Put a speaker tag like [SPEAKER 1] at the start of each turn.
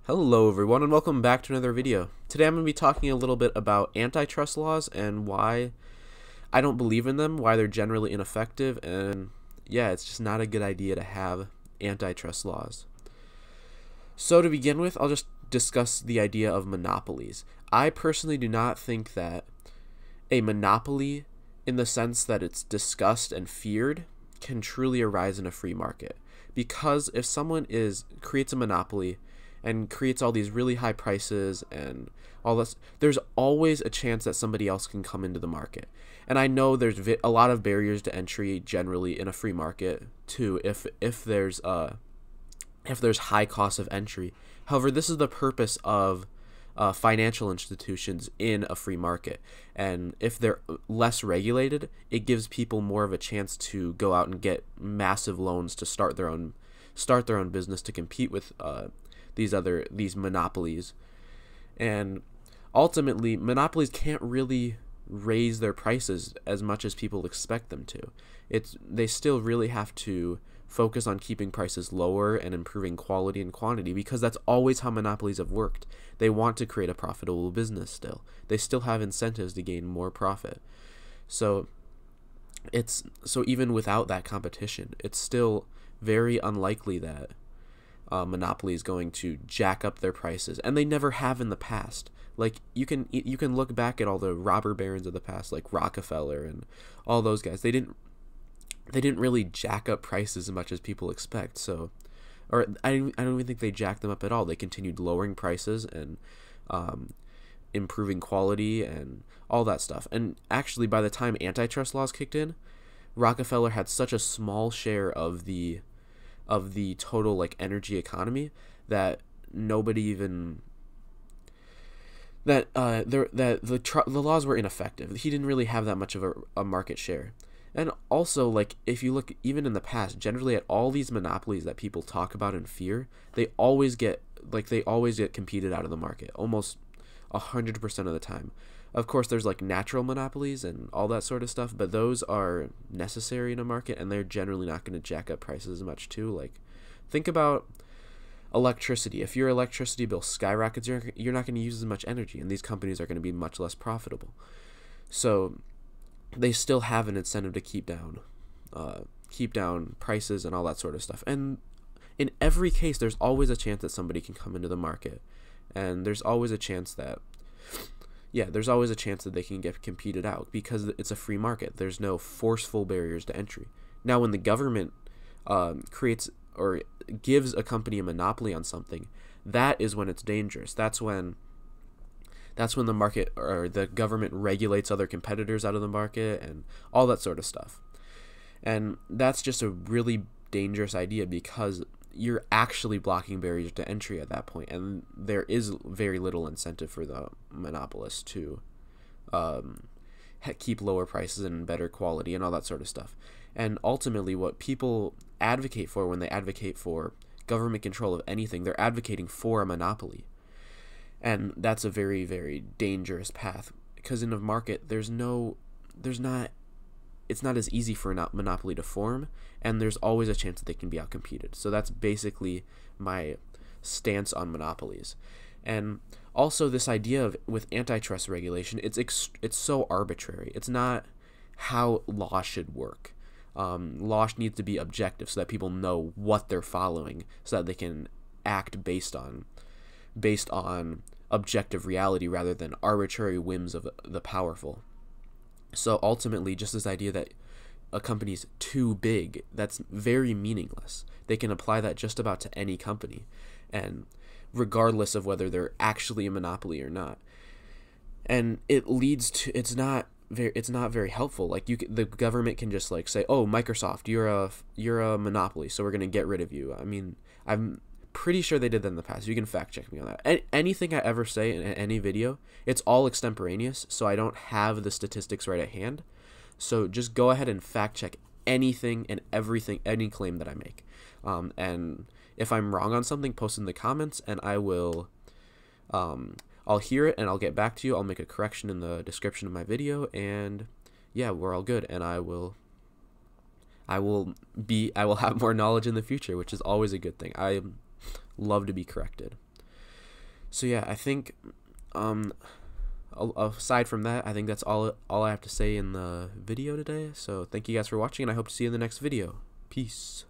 [SPEAKER 1] Hello everyone and welcome back to another video. Today I'm going to be talking a little bit about antitrust laws and why I don't believe in them, why they're generally ineffective, and yeah, it's just not a good idea to have antitrust laws. So to begin with, I'll just discuss the idea of monopolies. I personally do not think that a monopoly, in the sense that it's discussed and feared, can truly arise in a free market. Because if someone creates a monopoly and creates all these really high prices and all this, there's always a chance that somebody else can come into the market. And I know there's a lot of barriers to entry generally in a free market too, if there's high cost of entry. However, this is the purpose of financial institutions in a free market, and if they're less regulated, it gives people more of a chance to go out and get massive loans to start their own business to compete with these monopolies. And ultimately, monopolies can't really raise their prices as much as people expect them to. They still really have to focus on keeping prices lower and improving quality and quantity, because that's always how monopolies have worked. They want to create a profitable business still. They still have incentives to gain more profit. So even without that competition, it's still very unlikely that monopoly is going to jack up their prices, and they never have in the past. Like you can look back at all the robber barons of the past, like Rockefeller and all those guys. They didn't really jack up prices as much as people expect. So, or I don't even think they jacked them up at all. They continued lowering prices and improving quality and all that stuff. And actually, by the time antitrust laws kicked in, Rockefeller had such a small share of the total like energy economy that nobody even the laws were ineffective. He didn't really have that much of a market share. And also, like, if you look even in the past, generally at all these monopolies that people talk about and fear, they always get competed out of the market almost 100% of the time. Of course, there's like natural monopolies and all that sort of stuff, but those are necessary in a market, and they're generally not going to jack up prices as much too. Like, think about electricity. If your electricity bill skyrockets, you're not going to use as much energy, and these companies are going to be much less profitable. So they still have an incentive to keep down prices and all that sort of stuff. And in every case, there's always a chance that somebody can come into the market, and there's always a chance that they can get competed out because it's a free market. There's no forceful barriers to entry. Now, when the government creates or gives a company a monopoly on something, that is when it's dangerous. That's when the market or the government regulates other competitors out of the market and all that sort of stuff. And that's just a really dangerous idea, because you're actually blocking barriers to entry at that point, and there is very little incentive for the monopolists to keep lower prices and better quality and all that sort of stuff. And ultimately, what people advocate for when they advocate for government control of anything, they're advocating for a monopoly. And that's a very, very dangerous path, because in a market, it's not as easy for a monopoly to form, and there's always a chance that they can be outcompeted. So that's basically my stance on monopolies. And also this idea of with antitrust regulation, it's so arbitrary. It's not how law should work. Law needs to be objective so that people know what they're following, so that they can act based on objective reality rather than arbitrary whims of the powerful. So ultimately, just this idea that a company's too big, that's very meaningless. They can apply that just about to any company, and regardless of whether they're actually a monopoly or not. And it leads to it's not very helpful. Like the government can just like say, "Oh, Microsoft, you're a monopoly, so we're going to get rid of you." I mean, I'm pretty sure they did that in the past. You can fact check me on that. Anything I ever say in any video, it's all extemporaneous, so I don't have the statistics right at hand. So just go ahead and fact check anything and everything, any claim that I make. And if I'm wrong on something, post in the comments, and I'll hear it and I'll get back to you. I'll make a correction in the description of my video, and yeah, we're all good. And I will have more knowledge in the future, which is always a good thing. I love to be corrected. So yeah, I think aside from that, I think that's all I have to say in the video today. So thank you guys for watching, and I hope to see you in the next video. Peace.